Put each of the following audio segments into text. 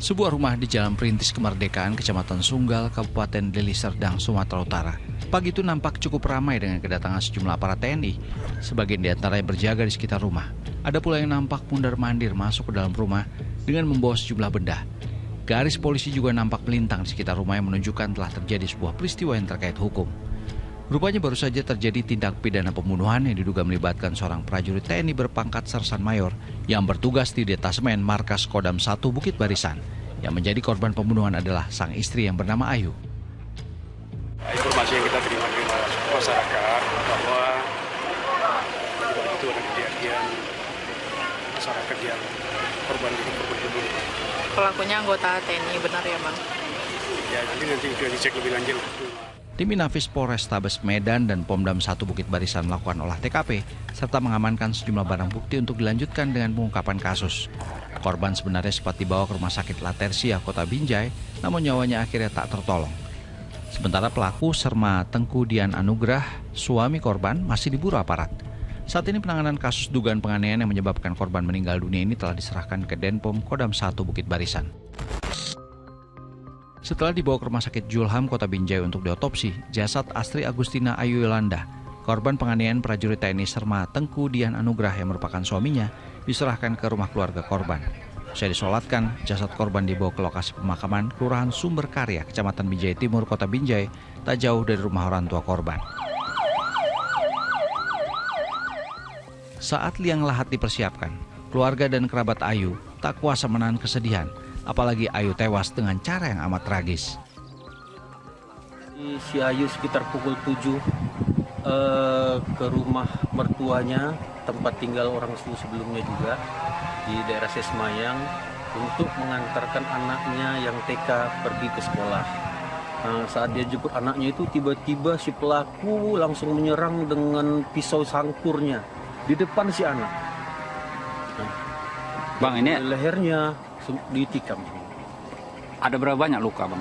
Sebuah rumah di Jalan Perintis Kemerdekaan, Kecamatan Sunggal, Kabupaten Deli Serdang, Sumatera Utara. Pagi itu nampak cukup ramai dengan kedatangan sejumlah aparat TNI. Sebagian di antaranya berjaga di sekitar rumah. Ada pula yang nampak mundar-mandir masuk ke dalam rumah dengan membawa sejumlah benda. Garis polisi juga nampak melintang di sekitar rumah yang menunjukkan telah terjadi sebuah peristiwa yang terkait hukum. Rupanya baru saja terjadi tindak pidana pembunuhan yang diduga melibatkan seorang prajurit TNI berpangkat Sersan Mayor yang bertugas di Detasemen Markas Kodam 1 Bukit Barisan. Yang menjadi korban pembunuhan adalah sang istri yang bernama Ayu. Informasi yang kita terima dari masyarakat bahwa itu ada kejadian masyarakat yang korban pembunuhan. Pelakunya anggota TNI, benar ya Bang? Ya, nanti dicek lebih lanjut. Tim Inafis Polrestabes Medan dan Pomdam 1 Bukit Barisan melakukan olah TKP serta mengamankan sejumlah barang bukti untuk dilanjutkan dengan pengungkapan kasus. Korban sebenarnya sempat dibawa ke Rumah Sakit Latersia, Kota Binjai, namun nyawanya akhirnya tak tertolong. Sementara pelaku Serma Tengku Dian Anugrah, suami korban, masih diburu aparat. Saat ini penanganan kasus dugaan penganiayaan yang menyebabkan korban meninggal dunia ini telah diserahkan ke Denpom Kodam 1 Bukit Barisan. Setelah dibawa ke Rumah Sakit Julham, Kota Binjai untuk diotopsi, jasad Astri Agustina Ayu Yolanda, korban penganiayaan prajurit TNI Serma Tengku Dian Anugrah yang merupakan suaminya, diserahkan ke rumah keluarga korban. Usai disolatkan, jasad korban dibawa ke lokasi pemakaman Kelurahan Sumber Karya, Kecamatan Binjai Timur, Kota Binjai, tak jauh dari rumah orang tua korban. Saat liang lahat dipersiapkan, keluarga dan kerabat Ayu tak kuasa menahan kesedihan, apalagi Ayu tewas dengan cara yang amat tragis. Si Ayu sekitar pukul 7 ke rumah mertuanya, tempat tinggal orang sebelumnya juga, di daerah Sesmayang, untuk mengantarkan anaknya yang TK pergi ke sekolah. Saat dia jemput anaknya itu, tiba-tiba si pelaku langsung menyerang dengan pisau sangkurnya di depan si anak. Bang, ini lehernya ditikam. ada berapa banyak luka, Bang?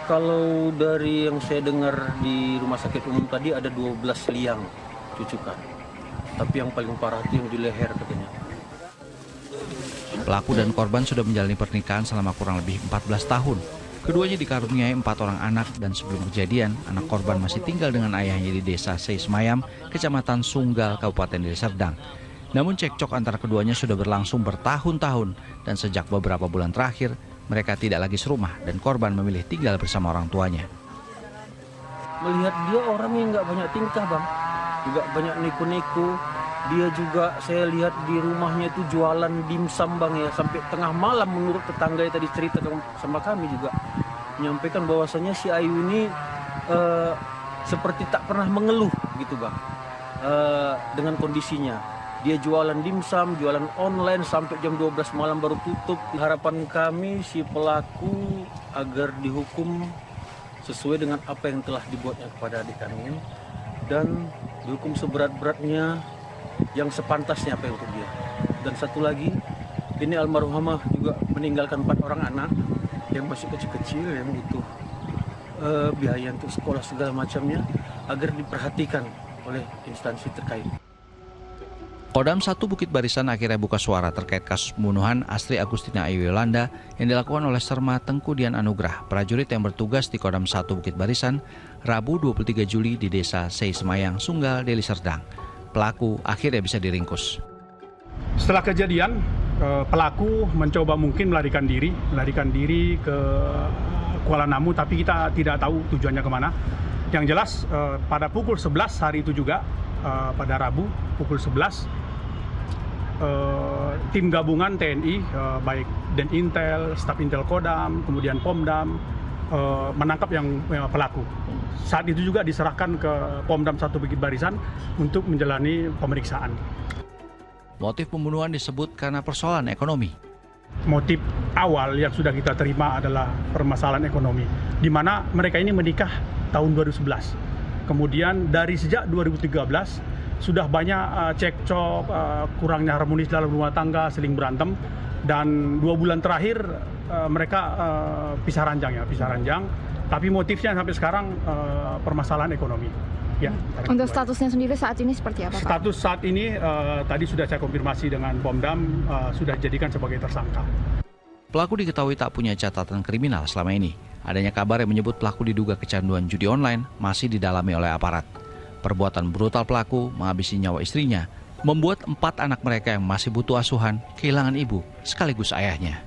Kalau dari yang saya dengar di rumah sakit umum tadi ada 12 liang cucukan. Tapi yang paling parah itu yang di leher katanya. Pelaku dan korban sudah menjalani pernikahan selama kurang lebih 14 tahun. Keduanya dikaruniai 4 orang anak dan sebelum kejadian, anak korban masih tinggal dengan ayahnya di desa Seismayam, Kecamatan Sunggal, Kabupaten Deli Serdang. Namun cekcok antara keduanya sudah berlangsung bertahun-tahun dan sejak beberapa bulan terakhir, mereka tidak lagi serumah dan korban memilih tinggal bersama orang tuanya. Melihat dia orang yang nggak banyak tingkah, Bang. Juga banyak neko-neko. Dia juga saya lihat di rumahnya itu jualan dimsum, Bang, ya. Sampai tengah malam menurut tetangga yang tadi cerita sama kami juga. Menyampaikan bahwasannya si Ayu ini seperti tak pernah mengeluh gitu, Bang. Dengan kondisinya. Dia jualan dimsum, jualan online sampai jam 12 malam baru tutup. Harapan kami si pelaku agar dihukum sesuai dengan apa yang telah dibuatnya kepada adik kami. Dan dihukum seberat-beratnya yang sepantasnya apa untuk dia. Dan satu lagi, ini almarhumah juga meninggalkan 4 orang anak yang masih kecil-kecil yang butuh biaya untuk sekolah segala macamnya agar diperhatikan oleh instansi terkait. Kodam 1 Bukit Barisan akhirnya buka suara terkait kasus pembunuhan Astri Agustina Ayu Yolanda yang dilakukan oleh Serma Tengku Dian Anugrah, prajurit yang bertugas di Kodam 1 Bukit Barisan, Rabu 23 Juli di desa Seismayang, Sunggal, Deli Serdang. Pelaku akhirnya bisa diringkus. Setelah kejadian, pelaku mencoba mungkin melarikan diri ke Kuala Namu, tapi kita tidak tahu tujuannya kemana. Yang jelas pada pukul 11 hari itu juga, pada Rabu pukul 11, tim gabungan TNI, baik Denintel, staf Intel Kodam, kemudian Pomdam, menangkap yang pelaku. Saat itu juga diserahkan ke Pomdam 1 Bukit Barisan untuk menjalani pemeriksaan. Motif pembunuhan disebut karena persoalan ekonomi. Motif awal yang sudah kita terima adalah permasalahan ekonomi, di mana mereka ini menikah tahun 2011. Kemudian dari sejak 2013 sudah banyak cekcok, kurangnya harmonis dalam rumah tangga, saling berantem. Dan 2 bulan terakhir mereka pisah ranjang. Tapi motifnya sampai sekarang permasalahan ekonomi. Ya, untuk statusnya sendiri saat ini seperti apa, Pak? Status saat ini tadi sudah saya konfirmasi dengan Pomdam, sudah dijadikan sebagai tersangka. Pelaku diketahui tak punya catatan kriminal selama ini. Adanya kabar yang menyebut pelaku diduga kecanduan judi online masih didalami oleh aparat. Perbuatan brutal pelaku menghabisi nyawa istrinya membuat 4 anak mereka yang masih butuh asuhan kehilangan ibu sekaligus ayahnya.